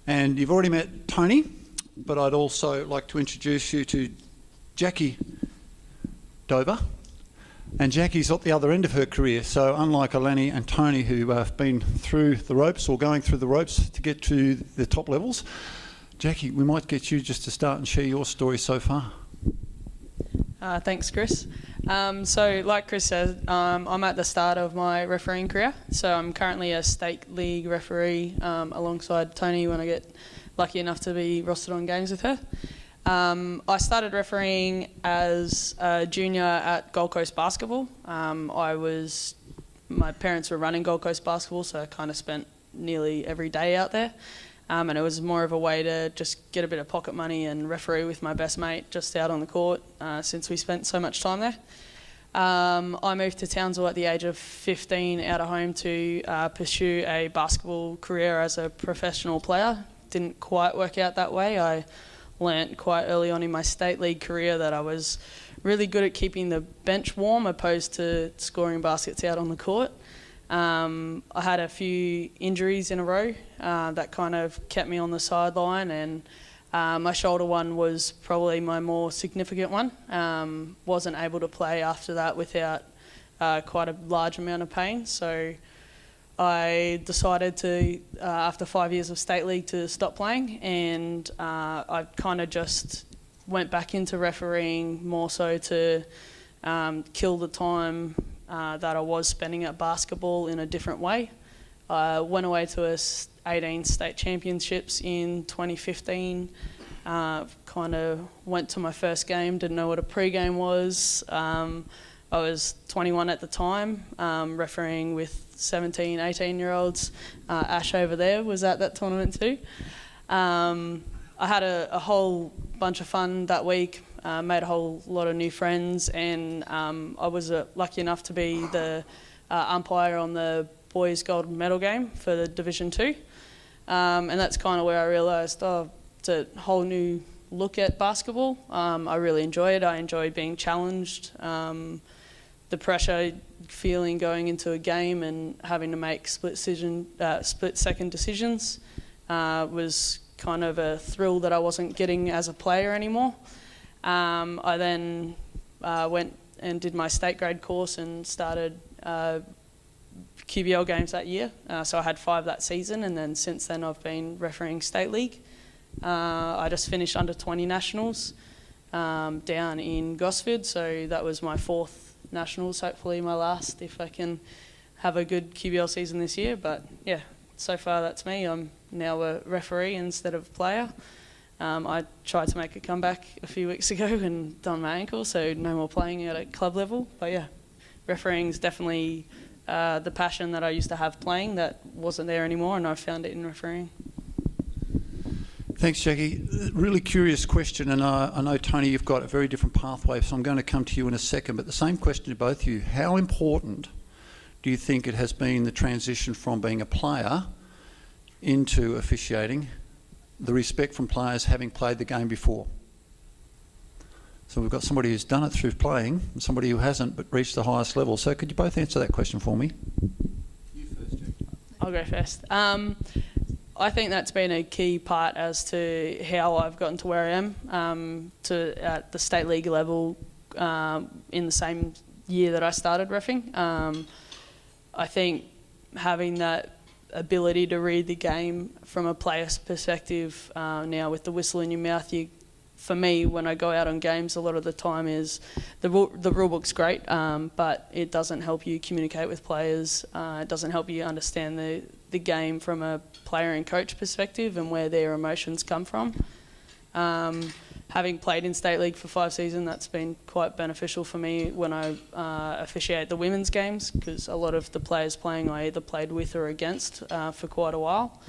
And you've already met Tony, but I'd also like to introduce you to Jackie Dover. And Jackie's at the other end of her career, so unlike Alani and Tony, who have been through the ropes or going through the ropes to get to the top levels, Jackie, we might get you just to start and share your story so far. Thanks, Chris. So like Chris said, I'm at the start of my refereeing career. So I'm currently a state league referee alongside Tony when I get lucky enough to be rostered on games with her. I started refereeing as a junior at Gold Coast Basketball. My parents were running Gold Coast Basketball, so I kind of spent nearly every day out there. And it was more of a way to just get a bit of pocket money and referee with my best mate just out on the court since we spent so much time there. I moved to Townsville at the age of 15 out of home to pursue a basketball career as a professional player. Didn't quite work out that way. I learnt quite early on in my state league career that I was really good at keeping the bench warm opposed to scoring baskets out on the court. I had a few injuries in a row that kind of kept me on the sideline, and my shoulder one was probably my more significant one. Wasn't able to play after that without quite a large amount of pain, so I decided to, after 5 years of state league, to stop playing, and I kind of just went back into refereeing more so to kill the time that I was spending at basketball in a different way. I went away to 18 state championships in 2015. Kind of went to my first game, didn't know what a pre-game was. I was 21 at the time, refereeing with 17, 18-year-olds. Ash over there was at that tournament too. I had a whole bunch of fun that week. Made a whole lot of new friends, and I was lucky enough to be the umpire on the boys' gold medal game for the Division 2. And that's kind of where I realised, it's a whole new look at basketball. I really enjoy it. I enjoy being challenged. The pressure feeling going into a game and having to make split-second decisions was kind of a thrill that I wasn't getting as a player anymore. I then went and did my state grade course and started QBL games that year. So I had 5 that season, and then since then I've been refereeing state league. I just finished under 20 nationals down in Gosford, so that was my 4th nationals, hopefully my last if I can have a good QBL season this year. But yeah, so far that's me. I'm now a referee instead of player. I tried to make a comeback a few weeks ago and done my ankle, so no more playing at a club level. But yeah, refereeing is definitely the passion that I used to have playing that wasn't there anymore, and I found it in refereeing. Thanks, Jackie. Really curious question, and I know, Tony, you've got a very different pathway, so I'm going to come to you in a second, but the same question to both of you. How important do you think it has been, the transition from being a player into officiating, the respect from players having played the game before? So we've got somebody who's done it through playing and somebody who hasn't but reached the highest level. So could you both answer that question for me? You first, Jackie. I'll go first. I think that's been a key part as to how I've gotten to where I am, at the state league level in the same year that I started reffing. I think having that ability to read the game from a player's perspective now with the whistle in your mouth, for me, when I go out on games, a lot of the time is the rule book's great, but it doesn't help you communicate with players. It doesn't help you understand the game from a player and coach perspective and where their emotions come from. Having played in State League for 5 seasons, that's been quite beneficial for me when I officiate the women's games, because a lot of the players playing I either played with or against for quite a while.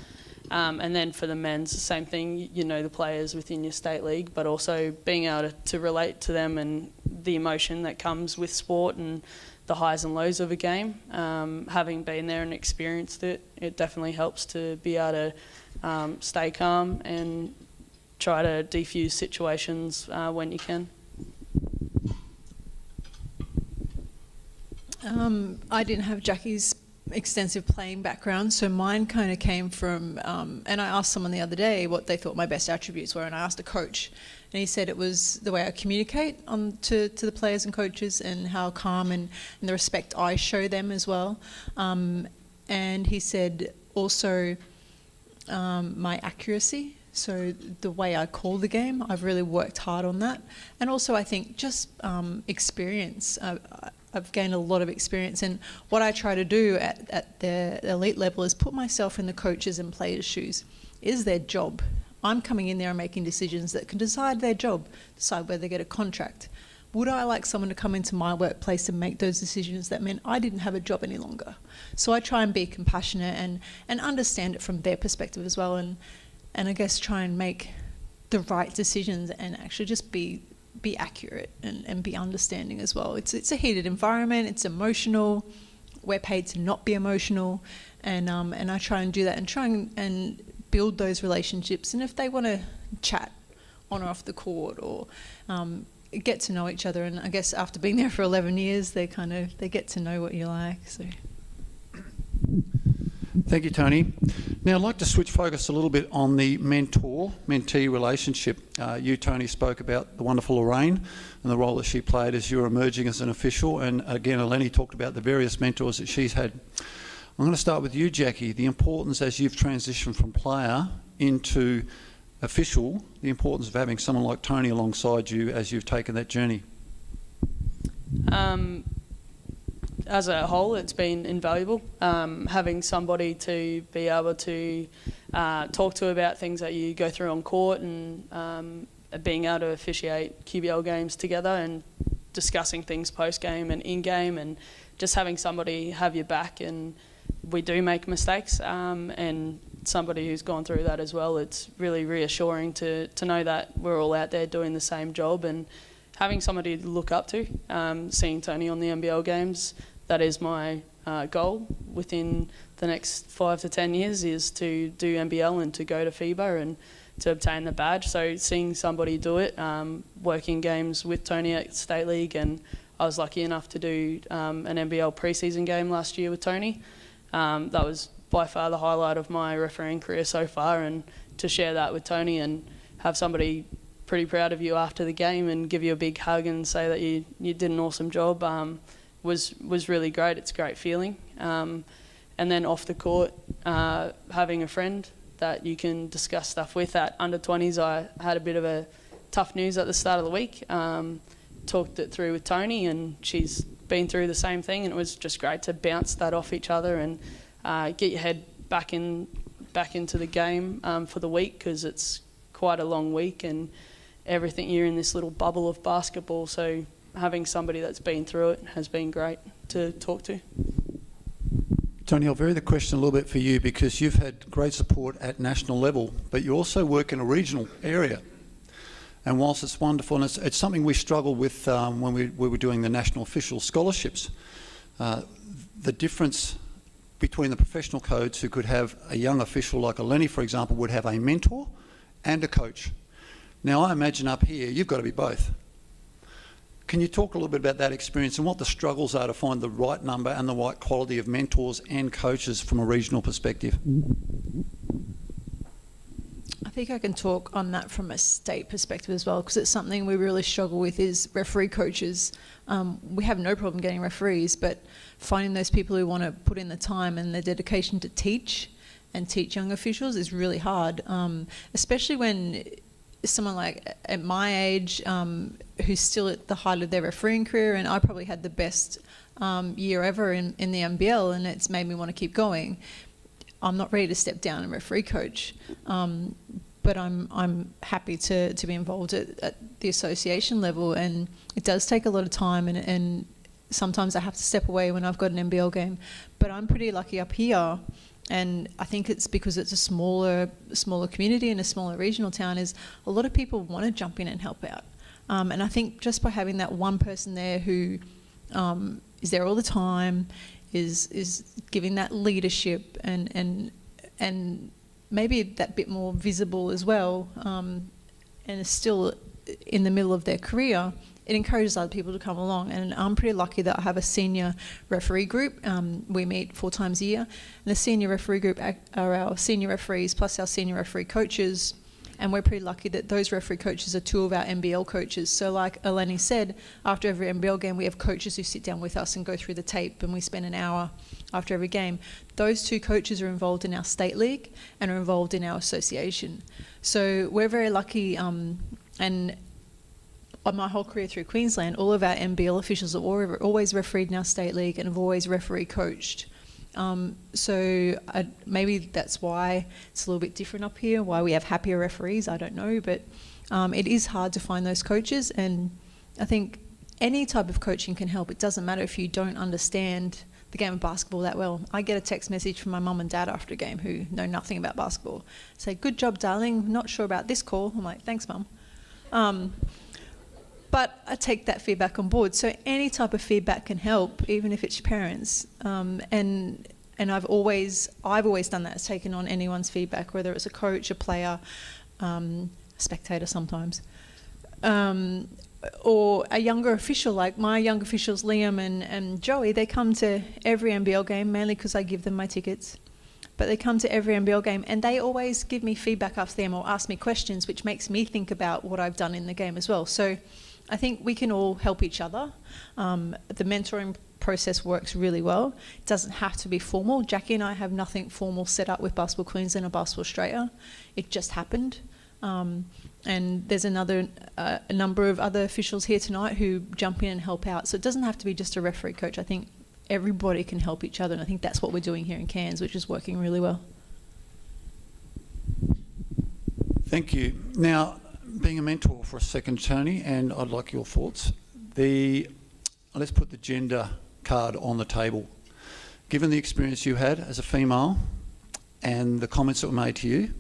And then for the men's, the same thing, you know the players within your state league, but also being able to relate to them and the emotion that comes with sport and the highs and lows of a game. Having been there and experienced it, it definitely helps to be able to stay calm and try to defuse situations when you can. I didn't have Jackie's extensive playing background, so mine kind of came from, and I asked someone the other day what they thought my best attributes were, and I asked a coach, and he said it was the way I communicate to the players and coaches, and how calm and the respect I show them as well. And he said also my accuracy, so the way I call the game, I've really worked hard on that. And also I think just experience. I've gained a lot of experience, and what I try to do at the elite level is put myself in the coaches' and players' shoes. It is their job. I'm coming in there and making decisions that can decide their job, decide whether they get a contract. Would I like someone to come into my workplace and make those decisions that meant I didn't have a job any longer? So I try and be compassionate and understand it from their perspective as well, and I guess try and make the right decisions and actually just be accurate and be understanding as well. It's a heated environment, it's emotional, we're paid to not be emotional, and I try and do that and try and build those relationships. And if they want to chat on or off the court, or get to know each other, and I guess after being there for 11 years they get to know what you like. So thank you, Tony. Now I'd like to switch focus a little bit on the mentor-mentee relationship. You, Tony, spoke about the wonderful Lorraine and the role that she played as you were emerging as an official, and again Eleni talked about the various mentors that she's had. I'm going to start with you, Jackie. The importance, as you've transitioned from player into official, the importance of having someone like Tony alongside you as you've taken that journey. As a whole, it's been invaluable. Having somebody to be able to talk to about things that you go through on court, and being able to officiate QBL games together and discussing things post-game and in-game, and just having somebody have your back. And we do make mistakes, and somebody who's gone through that as well, it's really reassuring to know that we're all out there doing the same job, and having somebody to look up to. Seeing Tony on the NBL games, that is my goal within the next 5 to 10 years, is to do NBL and to go to FIBA and to obtain the badge. So seeing somebody do it, working games with Tony at State League, and I was lucky enough to do an NBL preseason game last year with Tony. That was by far the highlight of my refereeing career so far, and to share that with Tony and have somebody pretty proud of you after the game and give you a big hug and say that you did an awesome job was really great. It's a great feeling. And then off the court, having a friend that you can discuss stuff with. At under 20s, I had a bit of a tough news at the start of the week. Talked it through with Tony, and she's been through the same thing, and it was just great to bounce that off each other and get your head back into the game for the week, because it's quite a long week and everything. You're in this little bubble of basketball, so having somebody that's been through it has been great to talk to. Tony, I'll vary the question a little bit for you, because you've had great support at national level, but you also work in a regional area. And whilst it's wonderful, and it's something we struggled with when we were doing the national official scholarships, the difference between the professional codes who could have a young official like Eleni, for example, would have a mentor and a coach. Now, I imagine up here, you've got to be both. Can you talk a little bit about that experience and what the struggles are to find the right number and the right quality of mentors and coaches from a regional perspective? I think I can talk on that from a state perspective as well, because it's something we really struggle with is referee coaches. We have no problem getting referees, but finding those people who want to put in the time and the dedication to teach young officials is really hard, especially when someone like at my age who's still at the height of their refereeing career, and I probably had the best year ever in the NBL, and it's made me want to keep going. I'm not ready to step down and referee coach, but I'm happy to be involved at the association level, and it does take a lot of time, and sometimes I have to step away when I've got an NBL game. But I'm pretty lucky up here, and I think it's because it's a smaller community and a smaller regional town, is a lot of people want to jump in and help out. And I think just by having that one person there who is there all the time, is giving that leadership and maybe that bit more visible as well, and is still in the middle of their career, it encourages other people to come along. And I'm pretty lucky that I have a senior referee group. We meet 4 times a year. And the senior referee group are our senior referees plus our senior referee coaches. And we're pretty lucky that those referee coaches are 2 of our NBL coaches. So like Eleni said, after every NBL game, we have coaches who sit down with us and go through the tape, and we spend an hour after every game. Those 2 coaches are involved in our state league and are involved in our association. So we're very lucky, and on my whole career through Queensland, all of our NBL officials have always refereed in our state league and have always referee coached. Maybe that's why it's a little bit different up here, why we have happier referees, I don't know, but it is hard to find those coaches, and I think any type of coaching can help. It doesn't matter if you don't understand the game of basketball that well. I get a text message from my mum and dad after a game who know nothing about basketball. Say, "Good job, darling, not sure about this call." I'm like, "Thanks, mum." But I take that feedback on board. So any type of feedback can help, even if it's your parents. And I've always done that, taken on anyone's feedback, whether it's a coach, a player, a spectator sometimes, or a younger official. Like my young officials, Liam and Joey, they come to every NBL game, mainly because I give them my tickets. But they come to every NBL game and they always give me feedback after them or ask me questions, which makes me think about what I've done in the game as well. So I think we can all help each other. The mentoring process works really well. It doesn't have to be formal. Jackie and I have nothing formal set up with Basketball Queensland or Basketball Australia. It just happened. And there's a number of other officials here tonight who jump in and help out. So it doesn't have to be just a referee coach. I think everybody can help each other, and I think that's what we're doing here in Cairns, which is working really well. Thank you. Now, being a mentor for a second, Tony, and I'd like your thoughts. Let's put the gender card on the table. Given the experience you had as a female and the comments that were made to you,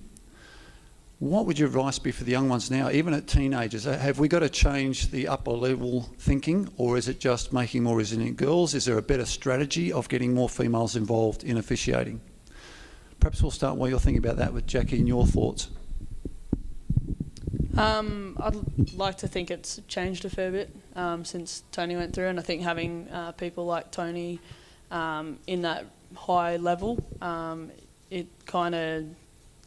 what would your advice be for the young ones now, even at teenagers? Have we got to change the upper level thinking, or is it just making more resilient girls? Is there a better strategy of getting more females involved in officiating? Perhaps we'll start while you're thinking about that with Jackie and your thoughts. I'd like to think it's changed a fair bit since Tony went through, and I think having people like Tony in that high level, it kind of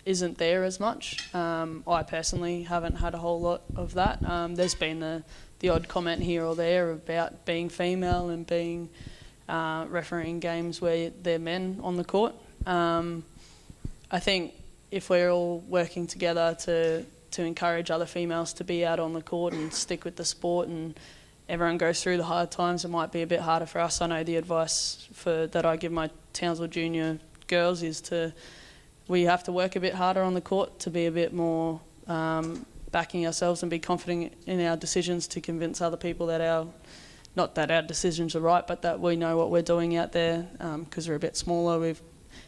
isn't there as much. I personally haven't had a whole lot of that. There's been the odd comment here or there about being female and being refereeing games where they're men on the court. I think if we're all working together to encourage other females to be out on the court and stick with the sport, and everyone goes through the hard times, it might be a bit harder for us. I know the advice that I give my Townsville Junior girls is we have to work a bit harder on the court to be a bit more backing ourselves and be confident in our decisions to convince other people that not that our decisions are right, but that we know what we're doing out there, because we're a bit smaller, we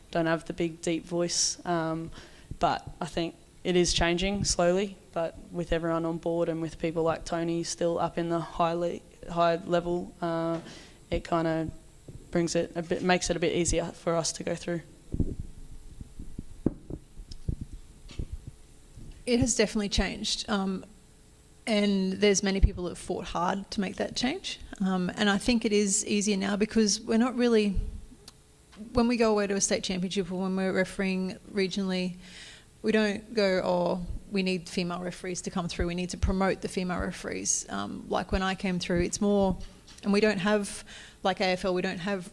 don't have the big deep voice. But I think it is changing slowly, but with everyone on board and with people like Tony still up in the high level, it kind of makes it a bit easier for us to go through. It has definitely changed, and there's many people that have fought hard to make that change. And I think it is easier now because we're not really, when we go away to a state championship or when we're refereeing regionally, we don't go, oh, we need female referees to come through, we need to promote the female referees. Like when I came through, it's more, and we don't have, like AFL, we don't have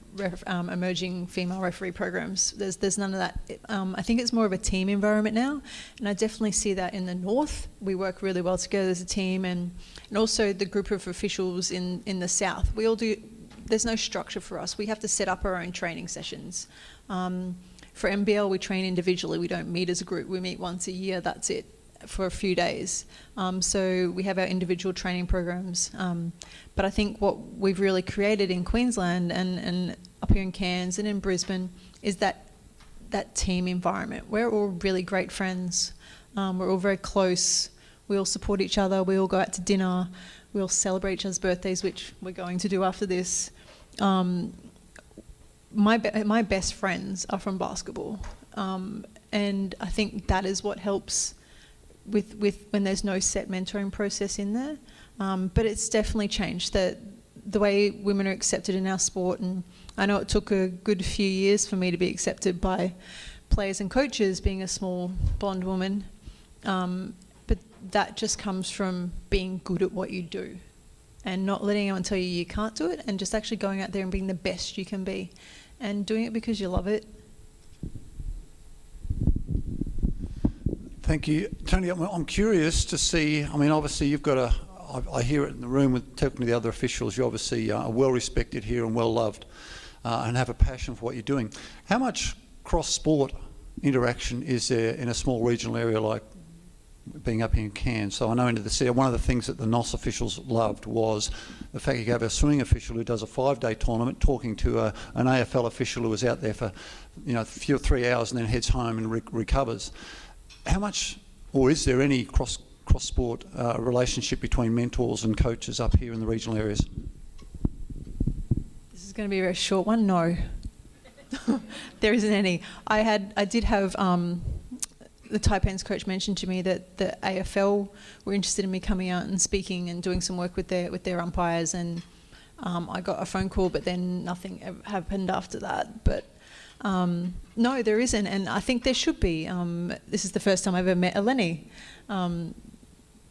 emerging female referee programs. There's none of that. I think it's more of a team environment now, and I definitely see that in the north. We work really well together as a team, and also the group of officials in the south. We all do. There's no structure for us. We have to set up our own training sessions. For NBL, we train individually. We don't meet as a group. We meet once a year. That's it, for a few days. So we have our individual training programs. But I think what we've really created in Queensland and up here in Cairns and in Brisbane is that team environment. We're all really great friends. We're all very close. We all support each other. We all go out to dinner. We all celebrate each other's birthdays, which we're going to do after this. My best friends are from basketball. And I think that is what helps with when there's no set mentoring process in there. But it's definitely changed, the way women are accepted in our sport. And I know it took a good few years for me to be accepted by players and coaches, being a small blonde woman. But that just comes from being good at what you do and not letting anyone tell you you can't do it, and just actually going out there and being the best you can be and doing it because you love it. Thank you. Tony, I'm curious to see, I mean, obviously you've got I hear it in the room with talking to the other officials, you obviously are well respected here and well loved and have a passion for what you're doing. How much cross-sport interaction is there in a small regional area like being up here in Cairns? So I know one of the things that the NOS officials loved was the fact you have a swimming official who does a 5-day tournament talking to an AFL official who was out there for 3 hours and then heads home and recovers. How much, or is there any cross-sport relationship between mentors and coaches up here in the regional areas? This is going to be a very short one. No. There isn't any. I did have the Taipans coach mentioned to me that the AFL were interested in me coming out and speaking and doing some work with their umpires, and I got a phone call, but then nothing happened after that. But no, there isn't, and I think there should be. This is the first time I've ever met Eleni,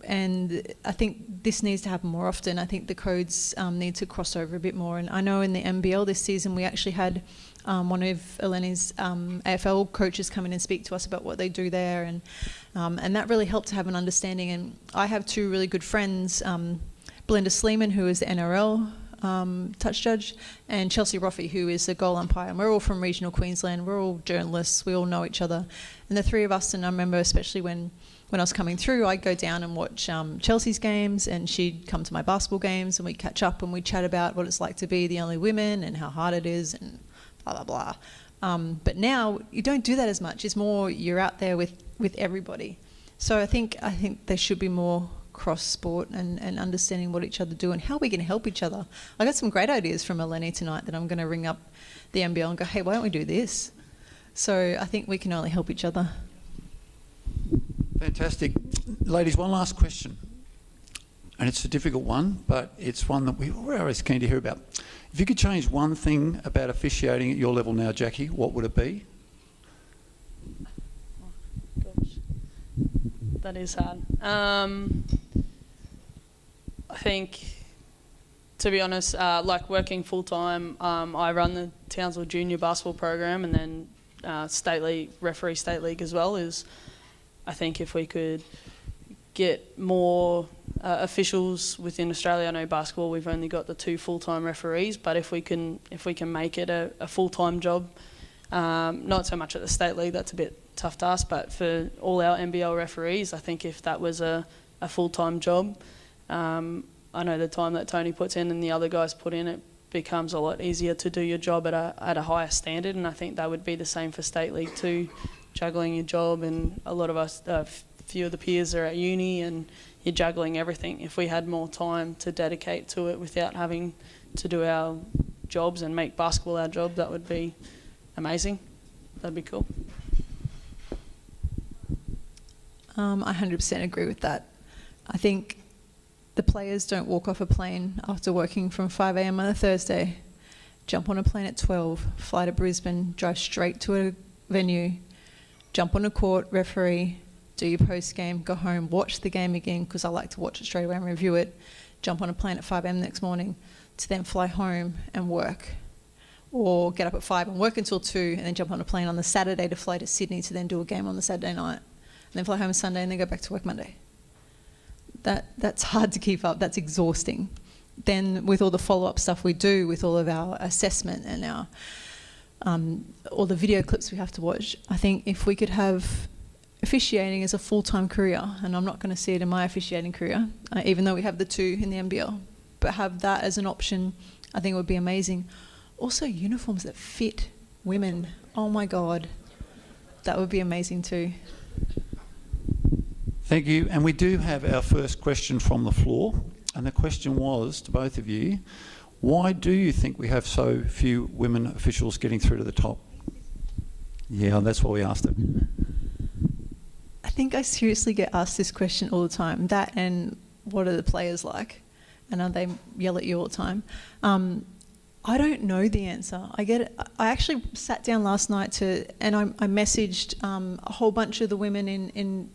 and I think this needs to happen more often. I think the codes need to cross over a bit more, and I know in the NBL this season we actually had one of Eleni's AFL coaches come in and speak to us about what they do there, and that really helped to have an understanding. And I have two really good friends, Belinda Sleeman, who is the NRL touch judge, and Chelsea Roffey, who is the goal umpire. And we're all from regional Queensland, we're all journalists, we all know each other. And the three of us, and I remember especially when I was coming through, I'd go down and watch Chelsea's games, and she'd come to my basketball games, and we'd catch up and we'd chat about what it's like to be the only women and how hard it is and blah, blah, blah. But now you don't do that as much. It's more you're out there with everybody. So I think there should be more cross-sport and understanding what each other do and how we can help each other. I got some great ideas from Eleni tonight that I'm going to ring up the NBL and go, hey, why don't we do this? So I think we can only help each other. Fantastic. Ladies, one last question. And it's a difficult one, but it's one that we're always keen to hear about. If you could change one thing about officiating at your level now, Jackie, what would it be? Gosh, that is hard. I think, to be honest, like working full-time, I run the Townsville Junior Basketball program, and then referee state league as well. I think if we could get more officials within Australia. I know basketball we've only got the 2 full-time referees, but if we can make it a full-time job, not so much at the state league, that's a bit tough to ask, but for all our NBL referees, I think if that was a full-time job, I know the time that Tony puts in and the other guys put in, it becomes a lot easier to do your job at a higher standard, and I think that would be the same for state league too, juggling your job, and a lot of us, few of the peers are at uni and you're juggling everything. If we had more time to dedicate to it without having to do our jobs and make basketball our job, that would be amazing. That'd be cool. I 100% agree with that. I think the players don't walk off a plane after working from 5 a.m. on a Thursday, jump on a plane at 12, fly to Brisbane, drive straight to a venue, jump on a court, referee, do your post-game, go home, watch the game again, because I like to watch it straight away and review it, jump on a plane at 5 a.m. the next morning, to then fly home and work. Or get up at 5 and work until 2, and then jump on a plane on the Saturday to fly to Sydney to then do a game on the Saturday night. And then fly home on Sunday and then go back to work Monday. That's hard to keep up, that's exhausting. Then with all the follow-up stuff we do, with all of our assessment and our all the video clips we have to watch, I think if we could have officiating as a full-time career, and I'm not going to see it in my officiating career, even though we have the 2 in the NBL, but have that as an option, I think it would be amazing. Also uniforms that fit women, oh my God, that would be amazing too. Thank you. And we do have our first question from the floor, and the question was to both of you, why do you think we have so few women officials getting through to the top? Yeah, that's why we asked it. I think I seriously get asked this question all the time. That, and what are the players like, and they yell at you all the time. I don't know the answer. I actually sat down last night and I messaged a whole bunch of the women in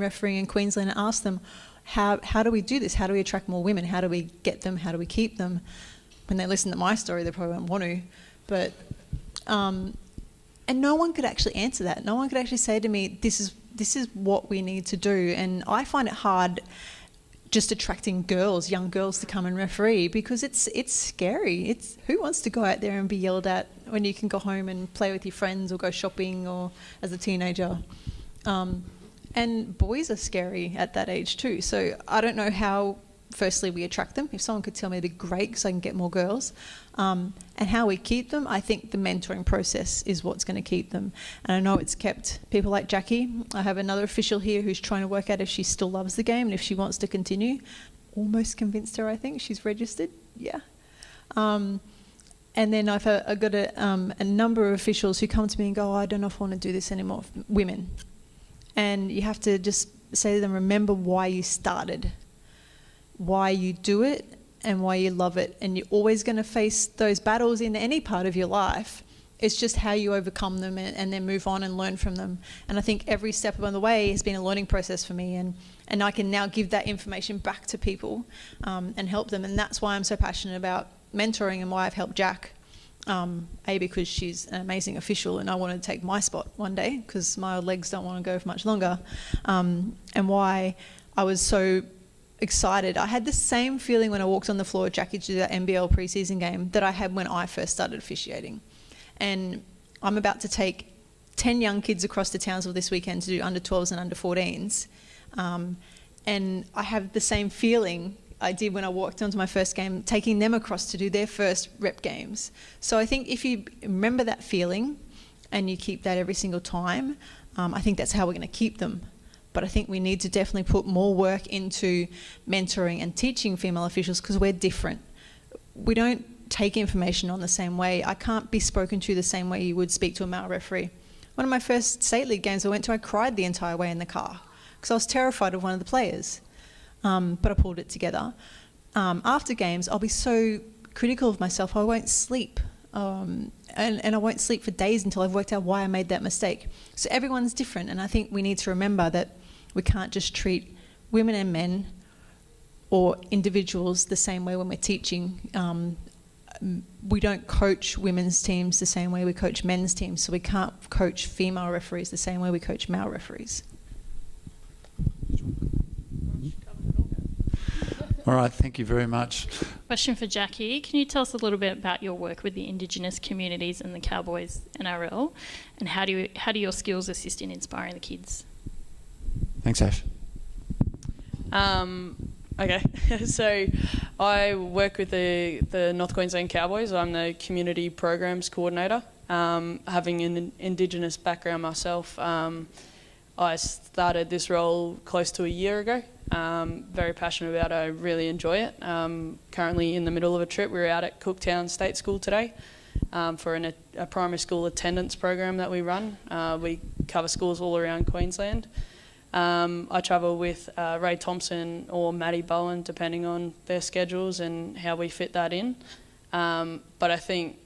refereeing in Queensland and asked them, how do we do this? How do we attract more women? How do we get them? How do we keep them? When they listen to my story, they probably won't want to. But and no one could actually answer that. No one could actually say to me, this is what we need to do. And I find it hard just attracting young girls to come and referee, because it's scary. Who wants to go out there and be yelled at when you can go home and play with your friends or go shopping or as a teenager? And boys are scary at that age too. So I don't know how, firstly, we attract them. If someone could tell me, it'd be great because I can get more girls. And how we keep them, I think the mentoring process is what's going to keep them. And I know it's kept people like Jackie. I have another official here who's trying to work out if she still loves the game and if she wants to continue. Almost convinced her, I think. She's registered. Yeah. And then I've got a number of officials who come to me and go, I don't know if I want to do this anymore. Women. And you have to just say to them, remember why you started, why you do it, and why you love it. And you're always going to face those battles in any part of your life. It's just how you overcome them and then move on and learn from them. And I think every step along the way has been a learning process for me. And I can now give that information back to people and help them. And that's why I'm so passionate about mentoring and why I've helped Jack. Because she's an amazing official and I want to take my spot one day because my old legs don't want to go for much longer. And why I was so excited. I had the same feeling when I walked on the floor with Jackie to do that NBL preseason game that I had when I first started officiating. And I'm about to take 10 young kids across to Townsville this weekend to do under 12s and under 14s. And I have the same feeling I did when I walked onto my first game, taking them across to do their first rep games. So I think if you remember that feeling and you keep that every single time, I think that's how we're going to keep them. But I think we need to definitely put more work into mentoring and teaching female officials because we're different. We don't take information on the same way. I can't be spoken to the same way you would speak to a male referee. One of my first state league games I went to, I cried the entire way in the car because I was terrified of one of the players. But I pulled it together. After games, I'll be so critical of myself, I won't sleep. And I won't sleep for days until I've worked out why I made that mistake. So everyone's different, and I think we need to remember that we can't just treat women and men or individuals the same way when we're teaching. We don't coach women's teams the same way we coach men's teams, so we can't coach female referees the same way we coach male referees. All right, thank you very much. Question for Jackie. Can you tell us a little bit about your work with the Indigenous communities and the Cowboys NRL, and how do your skills assist in inspiring the kids? Thanks, Ash. Okay, so I work with the North Queensland Cowboys. I'm the Community Programs Coordinator. Having an Indigenous background myself, I started this role close to a year ago. Very passionate about it. I really enjoy it. Currently in the middle of a trip. We're out at Cooktown State School today for a primary school attendance program that we run. We cover schools all around Queensland. I travel with Ray Thompson or Maddie Bowen, depending on their schedules and how we fit that in. But I think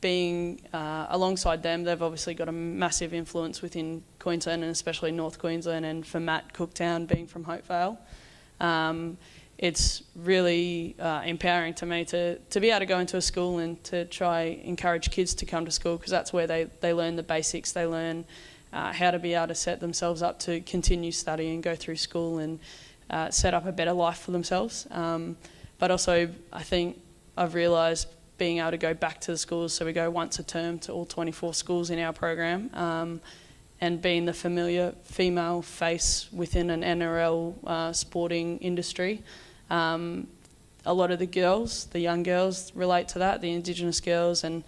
being alongside them, they've obviously got a massive influence within Queensland and especially North Queensland, and for Matt Cooktown being from Hopevale. It's really empowering to me to be able to go into a school and to try encourage kids to come to school, because that's where they learn the basics, they learn how to be able to set themselves up to continue studying, go through school and set up a better life for themselves. But also I think I've realised being able to go back to the schools, so we go once a term to all 24 schools in our program, and being the familiar female face within an NRL sporting industry. A lot of the girls, the young girls, relate to that, the Indigenous girls, and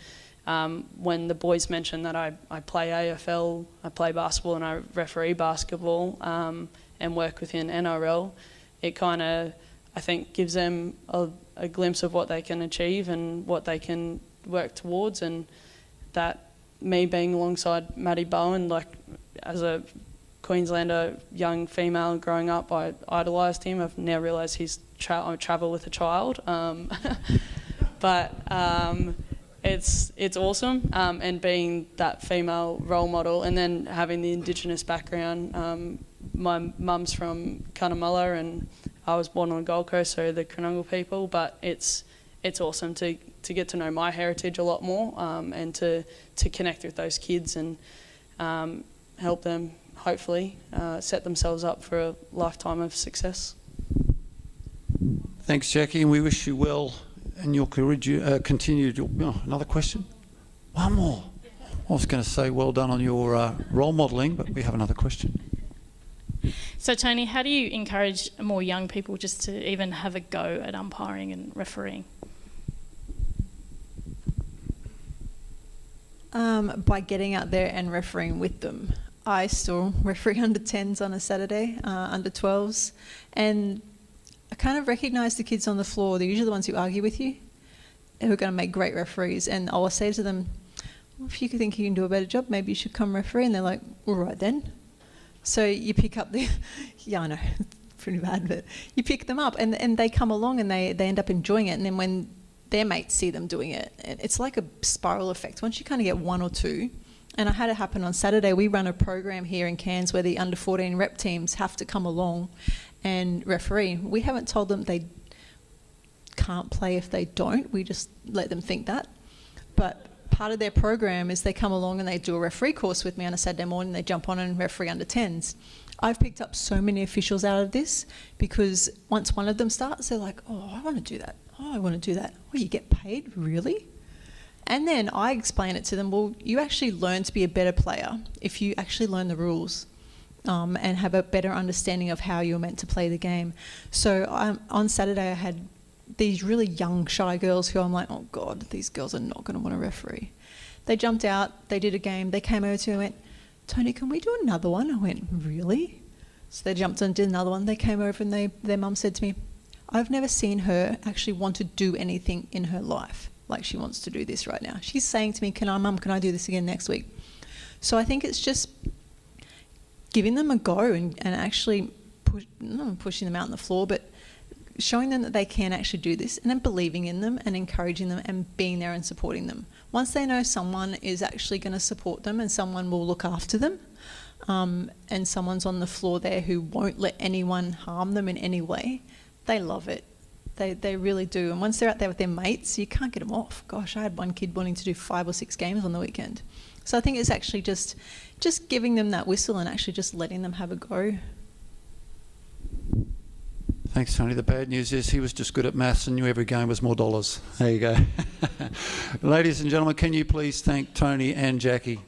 when the boys mention that I play AFL, I play basketball and I referee basketball and work within NRL, it kind of, I think, gives them a glimpse of what they can achieve and what they can work towards, and that me being alongside Maddie Bowen, like as a Queenslander, young female growing up, I idolised him. I've now realised he's I travel with a child. But it's awesome, and being that female role model, and then having the Indigenous background. My mum's from Cunnamulla, and I was born on the Gold Coast, so the Croonunga people. But it's awesome to get to know my heritage a lot more, and to connect with those kids and help them hopefully set themselves up for a lifetime of success. Thanks, Jackie, and we wish you well in your continued. Another question? One more. I was going to say well done on your role modelling, but we have another question. So, Tony, how do you encourage more young people just to even have a go at umpiring and refereeing? By getting out there and refereeing with them. I still referee under 10s on a Saturday, under 12s, and I kind of recognise the kids on the floor. They're usually the ones who argue with you, who are going to make great referees. And I'll say to them, well, if you think you can do a better job, maybe you should come referee. And they're like, all right then. So you pick up the, yeah, I know, it's pretty bad, but you pick them up and they come along and they end up enjoying it. And then when their mates see them doing it, it's like a spiral effect. Once you kind of get one or two, and I had it happen on Saturday, we run a program here in Cairns where the under 14 rep teams have to come along and referee. We haven't told them they can't play if they don't. We just let them think that. But part of their program is they come along and they do a referee course with me on a Saturday morning. They jump on and referee under 10s. I've picked up so many officials out of this because once one of them starts, they're like, oh, I want to do that. Oh, I want to do that. Oh, you get paid? Really? And then I explain it to them, well, you actually learn to be a better player if you actually learn the rules. And have a better understanding of how you're meant to play the game. So on Saturday I had these really young, shy girls who I'm like, oh God, these girls are not going to want to referee. They jumped out, they did a game, they came over to me and went, Tony, can we do another one? I went, really? So they jumped on and did another one. They came over and their mum said to me, I've never seen her actually want to do anything in her life like she wants to do this right now. She's saying to me, Mum, can I do this again next week? So I think it's just giving them a go and actually not pushing them out on the floor, but showing them that they can actually do this, and then believing in them and encouraging them and being there and supporting them. Once they know someone is actually going to support them and someone will look after them, and someone's on the floor there who won't let anyone harm them in any way, they love it. They really do. And once they're out there with their mates, you can't get them off. Gosh, I had one kid wanting to do 5 or 6 games on the weekend. So I think it's actually just giving them that whistle and actually just letting them have a go. Thanks, Tony. The bad news is he was just good at maths and knew every game was more dollars. There you go. Ladies and gentlemen, can you please thank Tony and Jackie?